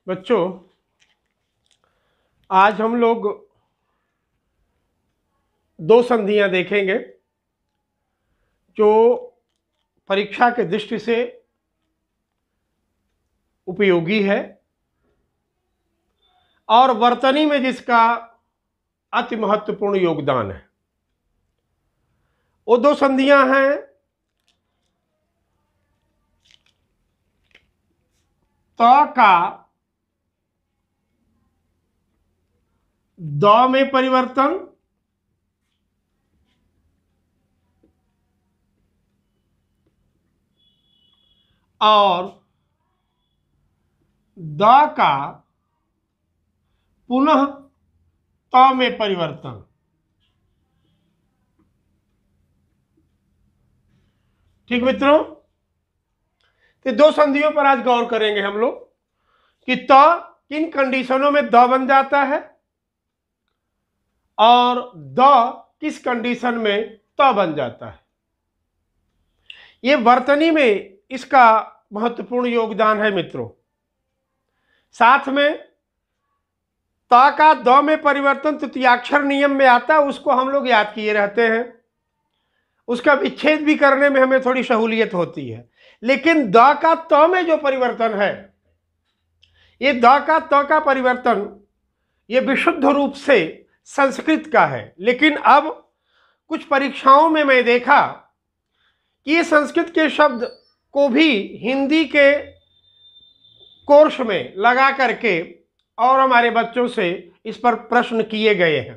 बच्चों, आज हम लोग दो संधियां देखेंगे जो परीक्षा के दृष्टि से उपयोगी है और वर्तनी में जिसका अति महत्वपूर्ण योगदान है। वो दो संधियां हैं त का द में परिवर्तन और द का पुनः त में परिवर्तन। ठीक मित्रों, तो दो संधियों पर आज गौर करेंगे हम लोग कि त किन कंडीशनों में द बन जाता है और द किस कंडीशन में त बन जाता है। ये वर्तनी में इसका महत्वपूर्ण योगदान है मित्रों। साथ में त का द में परिवर्तन तृतीयाक्षर नियम में आता है, उसको हम लोग याद किए रहते हैं। उसका विच्छेद भी करने में हमें थोड़ी सहूलियत होती है। लेकिन द का त में जो परिवर्तन है, ये द का त का परिवर्तन ये विशुद्ध रूप से संस्कृत का है। लेकिन अब कुछ परीक्षाओं में मैं देखा कि ये संस्कृत के शब्द को भी हिंदी के कोर्स में लगा करके और हमारे बच्चों से इस पर प्रश्न किए गए हैं।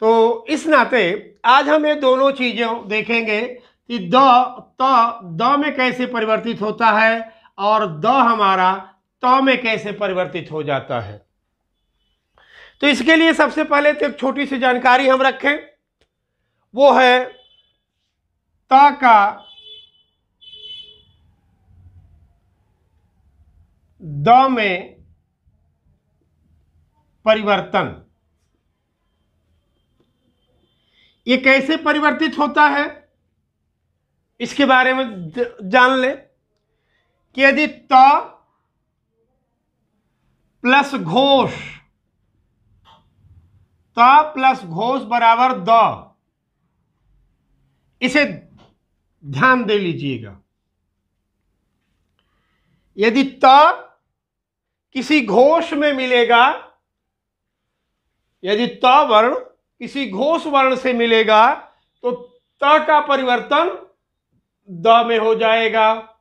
तो इस नाते आज हम ये दोनों चीजें देखेंगे कि द में कैसे परिवर्तित होता है और द हमारा त में कैसे परिवर्तित हो जाता है। तो इसके लिए सबसे पहले तो एक छोटी सी जानकारी हम रखें, वो है त का द में परिवर्तन। ये कैसे परिवर्तित होता है इसके बारे में जान ले कि यदि त प्लस घोष, त प्लस घोष बराबर द, इसे ध्यान दे लीजिएगा। यदि त किसी घोष में मिलेगा, यदि त वर्ण किसी घोष वर्ण से मिलेगा तो त का परिवर्तन द में हो जाएगा।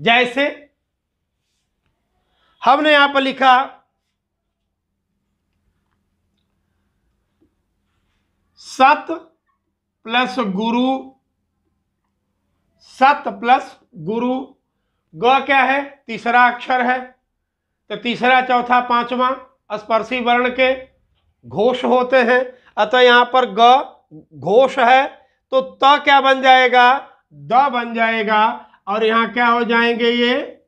जैसे हमने यहां पर लिखा सत प्लस गुरु, सत प्लस गुरु, ग क्या है? तीसरा अक्षर है। तो तीसरा, चौथा, पांचवा स्पर्शी वर्ण के घोष होते हैं। अतः यहां पर ग घोष है तो त क्या बन जाएगा? द बन जाएगा। और यहां क्या हो जाएंगे? ये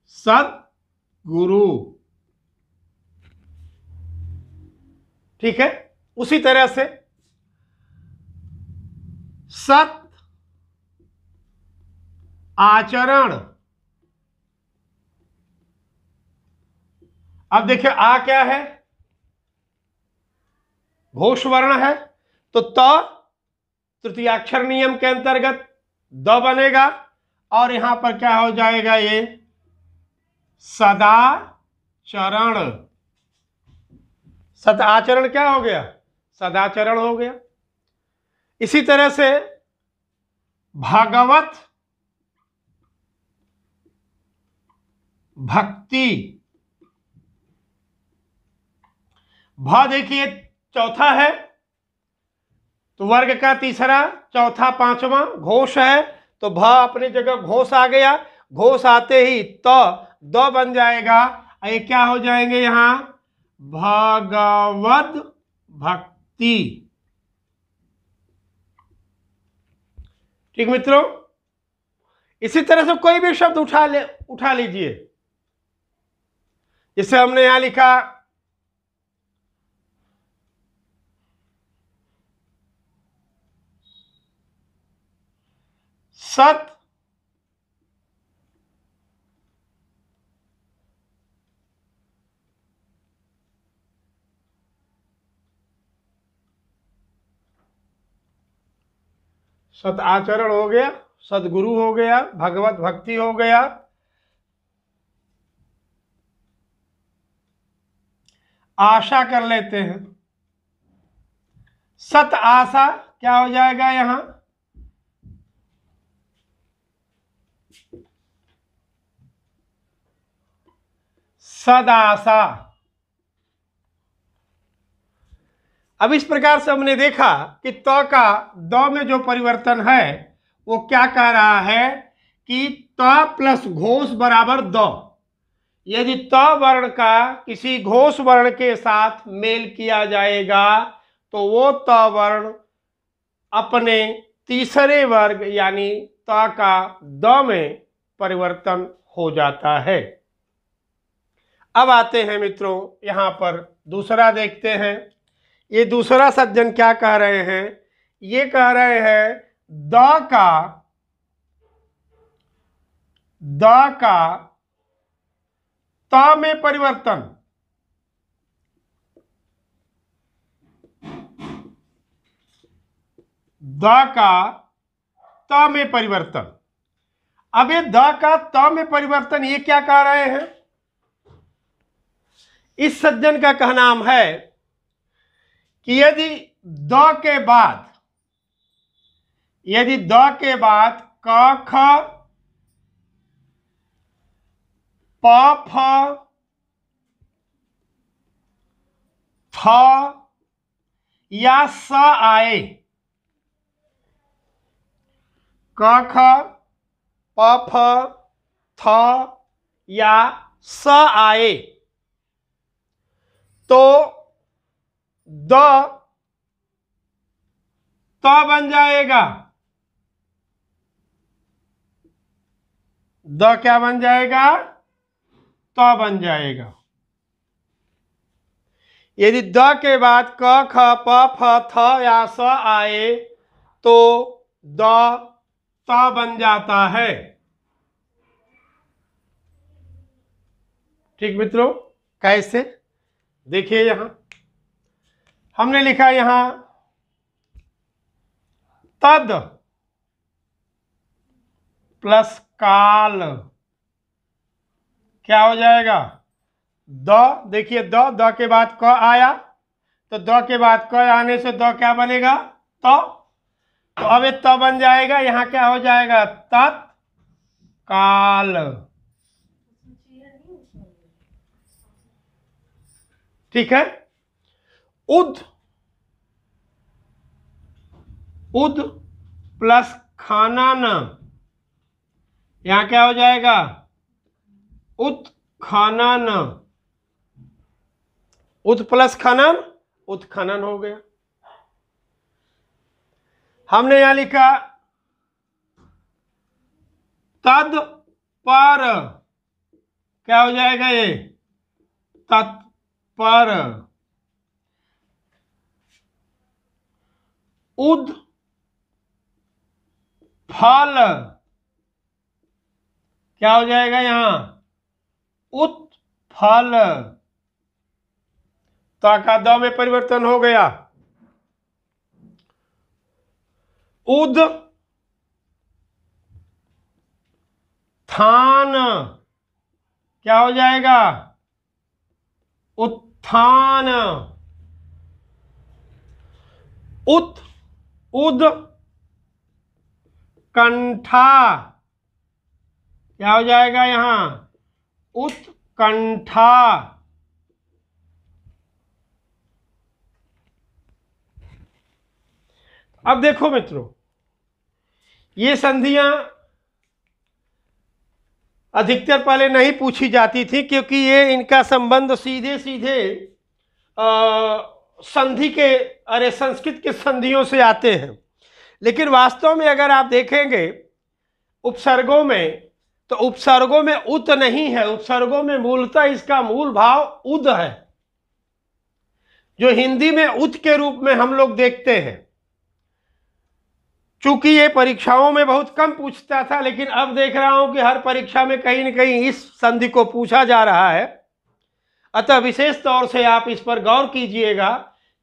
सत गुरु। ठीक है। उसी तरह से सत आचरण। अब देखिए आ क्या है? घोष वर्ण है तो त तृतीयाक्षर नियम के अंतर्गत द बनेगा और यहां पर क्या हो जाएगा? ये सदाचरण। सदाचरण क्या हो गया? सदाचरण हो गया। इसी तरह से भागवत भक्ति। भ देखिए चौथा है तो वर्ग का तीसरा, चौथा, पांचवा घोष है तो भ अपनी जगह घोष आ गया। घोष आते ही त द बन जाएगा। ये क्या हो जाएंगे? यहां भगवत भक्ति। ठीक मित्रों, इसी तरह से कोई भी शब्द उठा लीजिए। जैसे हमने यहां लिखा सत सत आचरण हो गया, सदगुरु हो गया, भगवत भक्ति हो गया, आशा कर लेते हैं। सत आशा क्या हो जाएगा यहां? सदाशा। अब इस प्रकार से हमने देखा कि त का द में जो परिवर्तन है वो क्या कह रहा है कि त प्लस घोष बराबर द। यदि त वर्ण का किसी घोष वर्ण के साथ मेल किया जाएगा तो वो त वर्ण अपने तीसरे वर्ग यानी त का द में परिवर्तन हो जाता है। अब आते हैं मित्रों, यहां पर दूसरा देखते हैं। ये दूसरा सज्जन क्या कह रहे हैं? ये कह रहे हैं द का त में परिवर्तन, द का त में परिवर्तन। अब ये द का त में परिवर्तन ये क्या कह रहे हैं? इस सज्जन का कहना है कि यदि द के बाद क ख प फ थ या स आए, क ख प फ थ या स आए तो द त बन जाएगा। द क्या बन जाएगा? त बन जाएगा। यदि द के बाद क ख प फ थ या स आए तो द त बन जाता है। ठीक मित्रों, कैसे? देखिए यहां हमने लिखा यहां तद प्लस काल क्या हो जाएगा? द। देखिए द के बाद क आया तो द के बाद क आने से द क्या बनेगा? तो अब ये त बन जाएगा। यहां क्या हो जाएगा? तत्काल। ठीक है। उद प्लस खानन, यहां क्या हो जाएगा? उत्खनन। उद प्लस खनन, उत्खनन हो गया। हमने यहां लिखा तद पर, क्या हो जाएगा? ये तत्पर। उद फल, क्या हो जाएगा यहां? उत्फल। ता का द में परिवर्तन हो गया। उद थान, क्या हो जाएगा? उत्थान। उद कंठा, क्या हो जाएगा यहां? उत्कंठा। अब देखो मित्रों, ये संधियां अधिकतर पहले नहीं पूछी जाती थी क्योंकि ये इनका संबंध सीधे सीधे संधि के संस्कृत के संधियों से आते हैं। लेकिन वास्तव में अगर आप देखेंगे उपसर्गों में तो उपसर्गों में उत नहीं है। उपसर्गों में मूलतः इसका मूल भाव उद है, जो हिंदी में उत के रूप में हम लोग देखते हैं। चूंकि ये परीक्षाओं में बहुत कम पूछता था, लेकिन अब देख रहा हूं कि हर परीक्षा में कहीं न कहीं इस संधि को पूछा जा रहा है। अतः विशेष तौर से आप इस पर गौर कीजिएगा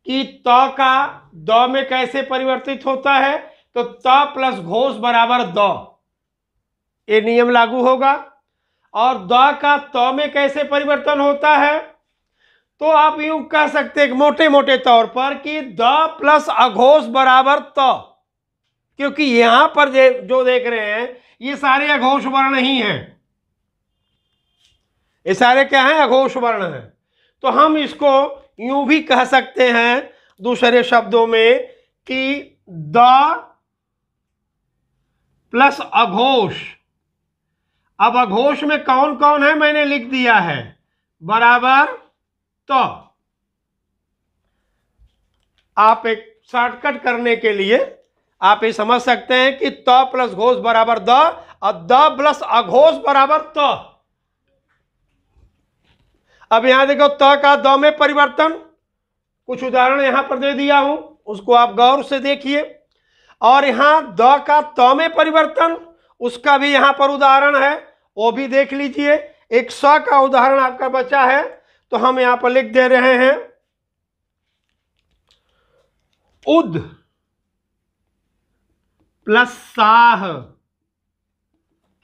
कि त का द में कैसे परिवर्तित होता है, तो त प्लस घोष बराबर द, ये नियम लागू होगा। और द का त में कैसे परिवर्तन होता है, तो आप यूं कह सकते हैं मोटे मोटे तौर पर कि द प्लस अघोष बराबर त, क्योंकि यहां पर जो देख रहे हैं ये सारे अघोष वर्ण ही हैं, ये सारे क्या हैं, अघोष वर्ण हैं। तो हम इसको यूं भी कह सकते हैं दूसरे शब्दों में कि द प्लस अघोष, अब अघोष में कौन कौन है मैंने लिख दिया है, बराबर तो आप एक शॉर्टकट करने के लिए आप ये समझ सकते हैं कि त प्लस घोष बराबर द, और द प्लस अघोष बराबर त। अब यहां देखो त का द में परिवर्तन, कुछ उदाहरण यहां पर दे दिया हूं, उसको आप गौर से देखिए। और यहां द का त में परिवर्तन, उसका भी यहां पर उदाहरण है, वो भी देख लीजिए। एक स का उदाहरण आपका बचा है, तो हम यहां पर लिख दे रहे हैं उद प्लस साह,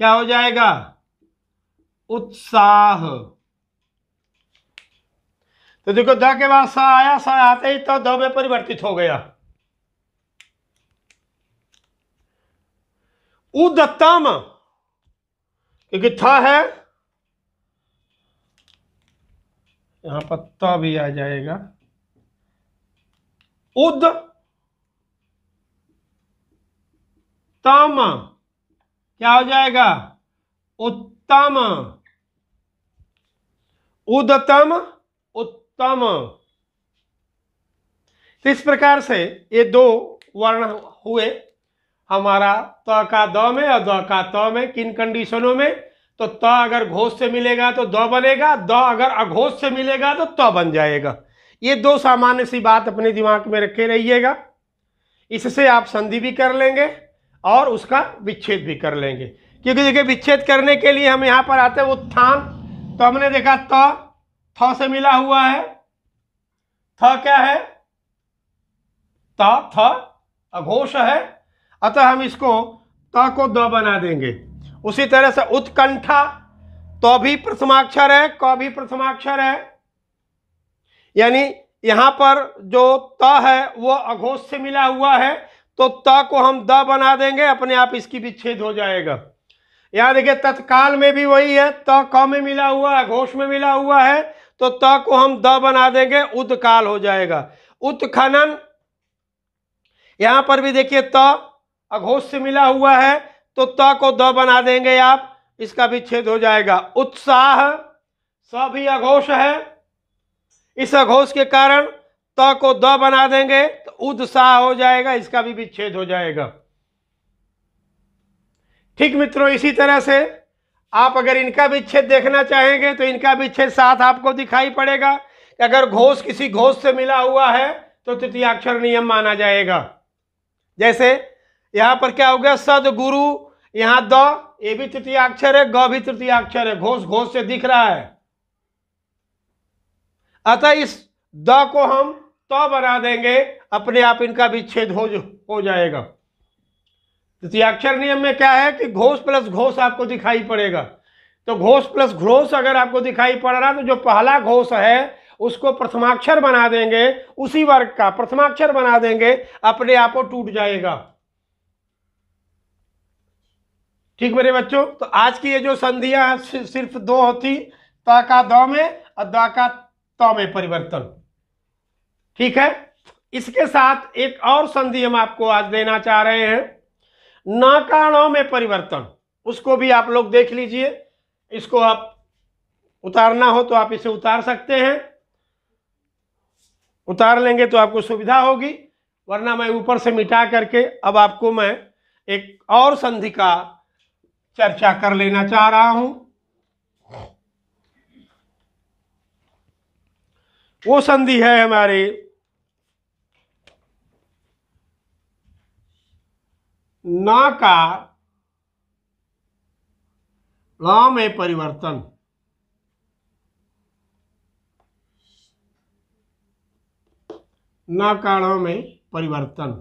क्या हो जाएगा, उत्साह। तो देखो द के बाद सा आया, सा आते ही तो द में परिवर्तित हो गया। उदतम, क्योंकि था है, यहां पर त भी आ जाएगा। उद तम, क्या हो जाएगा, उत्तम। उदतम उत्तम। तो इस प्रकार से ये दो वर्ण हुए हमारा त का द में और द का त में। किन कंडीशनों में, तो त अगर घोष से मिलेगा तो द बनेगा, द अगर अघोष से मिलेगा तो त बन जाएगा। ये दो सामान्य सी बात अपने दिमाग में रखे रहिएगा, इससे आप संधि भी कर लेंगे और उसका विच्छेद भी कर लेंगे। क्योंकि देखिए विच्छेद करने के लिए हम यहां पर आते हैं उत्थान, तो हमने देखा त थ से मिला हुआ है, थ क्या है, त थ अघोष है, अतः हम इसको त को द बना देंगे। उसी तरह से उत्कंठा, तो भी प्रथमाक्षर है, क भी प्रथमाक्षर है, यानी यहां पर जो त है वो अघोष से मिला हुआ है, तो त को हम द बना देंगे, अपने आप इसकी विच्छेद हो जाएगा। यहां देखिए तत्काल में भी वही है, त क में मिला हुआ है, घोष में मिला हुआ है, तो त को हम द बना देंगे, उदकाल हो जाएगा। उत्खनन, यहां पर भी देखिए त अघोष से मिला हुआ है, तो त को द बना देंगे आप, इसका विच्छेद हो जाएगा। उत्साह, स भी अघोष है, इस अघोष के कारण त को द बना देंगे तो उत्साह हो जाएगा, इसका भी विच्छेद हो जाएगा। ठीक मित्रों, इसी तरह से आप अगर इनका विच्छेद देखना चाहेंगे तो इनका विच्छेद साथ आपको दिखाई पड़ेगा। अगर घोष किसी घोष से मिला हुआ है तो तृतीयाक्षर नियम माना जाएगा। जैसे यहां पर क्या हो गया, सदगुरु, यहां द, ये भी तृतीयाक्षर है, ग भी तृतीयाक्षर है, घोष घोष से दिख रहा है, अतः इस द को हम त बना देंगे, अपने आप इनका विच्छेद हो जाएगा। तृतीयाक्षर नियम में क्या है कि घोष प्लस घोष आपको दिखाई पड़ेगा, तो घोष प्लस घोष अगर आपको दिखाई पड़ रहा तो जो पहला घोष है उसको प्रथमाक्षर बना देंगे, उसी वर्ग का प्रथमाक्षर बना देंगे, अपने आप वो टूट जाएगा। ठीक मेरे बच्चों, तो आज की ये जो संधियां सिर्फ दो होती, त का द में और द का त में परिवर्तन। ठीक है, इसके साथ एक और संधि हम आपको आज देना चाह रहे हैं, न का ण में परिवर्तन, उसको भी आप लोग देख लीजिए। इसको आप उतारना हो तो आप इसे उतार सकते हैं, उतार लेंगे तो आपको सुविधा होगी, वरना मैं ऊपर से मिटा करके अब आपको मैं एक और संधि का चर्चा कर लेना चाह रहा हूं। वो संधि है हमारे न का ण में परिवर्तन। न का ण में परिवर्तन,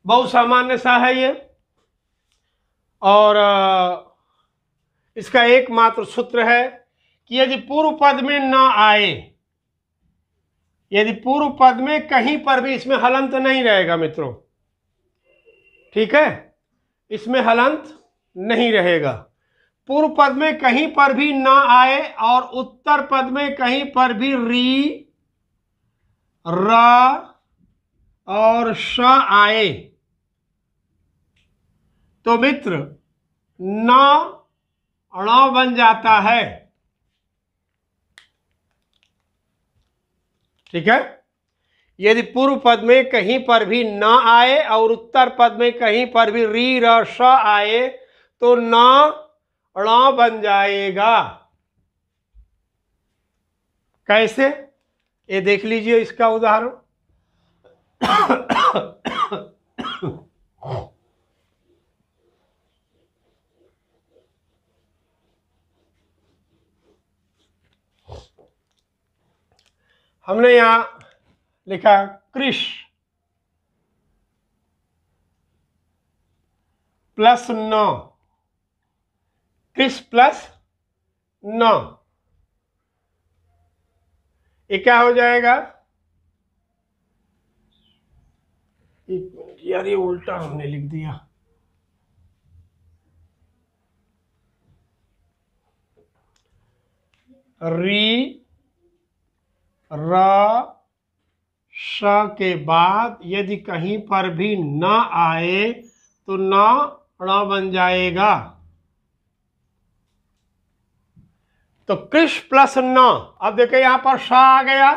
बहुत सामान्य सा है ये, और इसका एकमात्र सूत्र है कि यदि पूर्व पद में ना आए, यदि पूर्व पद में कहीं पर भी इसमें हलंत नहीं रहेगा मित्रों, ठीक है, इसमें हलंत नहीं रहेगा, पूर्व पद में कहीं पर भी ना आए और उत्तर पद में कहीं पर भी री, र और श आए तो मित्र न ण बन जाता है, ठीक है। यदि पूर्व पद में कहीं पर भी न आए और उत्तर पद में कहीं पर भी री, र, श आए तो न ण बन जाएगा। कैसे, ये देख लीजिए इसका उदाहरण। हमने यहां लिखा कृष प्लस न, कृष प्लस न, ये क्या हो जाएगा? यार ये उल्टा हमने लिख दिया, री, र, श के बाद यदि कहीं पर भी न आए तो न ण बन जाएगा। तो कृष प्लस न, अब देखिए यहां पर श आ गया,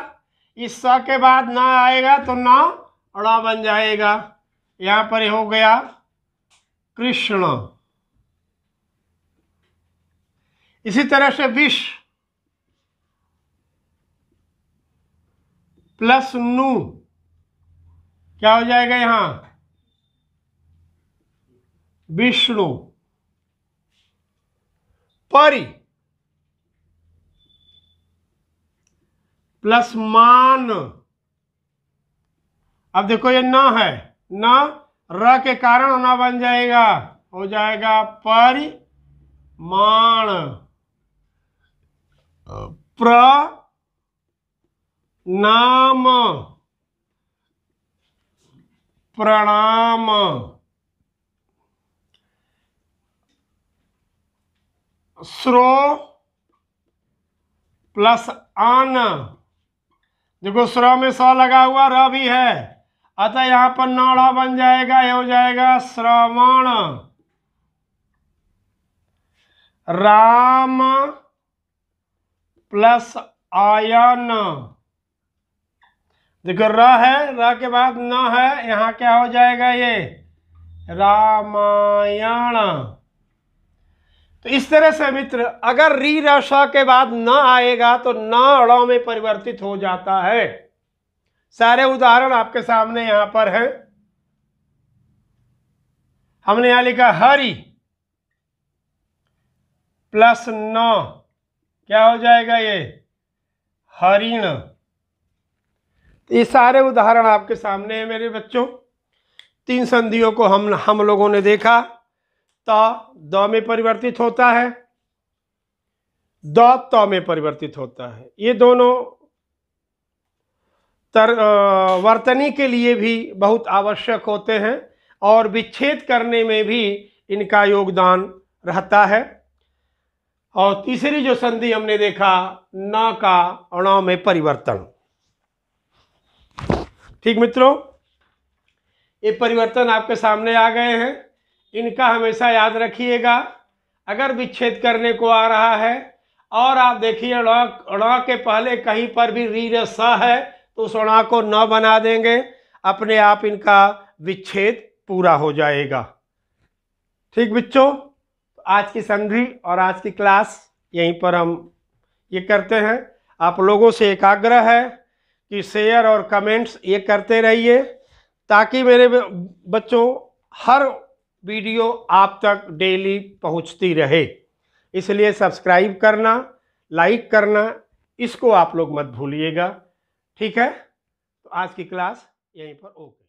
इस स के बाद न आएगा तो न ण बन जाएगा, यहां पर हो गया कृष्ण। इसी तरह से विष प्लस नु, क्या हो जाएगा यहां? विष्णु। परि प्लस मान, अब देखो ये न है, न र के कारण न बन जाएगा, हो जाएगा परिमाण। नाम, प्रणाम। श्रो प्लस आन, देखो श्रो में स लगा हुआ, र भी है, अतः यहां पर नौड़ा बन जाएगा, ये हो जाएगा श्रवण। राम प्लस आयन, देखो र है, र के बाद न है, यहां क्या हो जाएगा? ये रामायण। तो इस तरह से मित्र अगर री, र, श के बाद न आएगा तो न ण में परिवर्तित हो जाता है। सारे उदाहरण आपके सामने यहां पर है। हमने यहां लिखा हरि प्लस न, क्या हो जाएगा? ये हरिण। ये सारे उदाहरण आपके सामने है मेरे बच्चों। तीन संधियों को हम लोगों ने देखा। त द में परिवर्तित होता है, द त में परिवर्तित होता है। ये दोनों वर्तनी के लिए भी बहुत आवश्यक होते हैं और विच्छेद करने में भी इनका योगदान रहता है। और तीसरी जो संधि हमने देखा, न का ण में परिवर्तन। ठीक मित्रों, ये परिवर्तन आपके सामने आ गए हैं, इनका हमेशा याद रखिएगा। अगर विच्छेद करने को आ रहा है और आप देखिए ण के पहले कहीं पर भी री, र, स है तो उस ण को न बना देंगे, अपने आप इनका विच्छेद पूरा हो जाएगा। ठीक बच्चों, आज की संधि और आज की क्लास यहीं पर हम ये करते हैं। आप लोगों से एक आग्रह है कि शेयर और कमेंट्स ये करते रहिए ताकि मेरे बच्चों हर वीडियो आप तक डेली पहुंचती रहे। इसलिए सब्सक्राइब करना, लाइक करना, इसको आप लोग मत भूलिएगा। ठीक है, तो आज की क्लास यहीं पर ओके।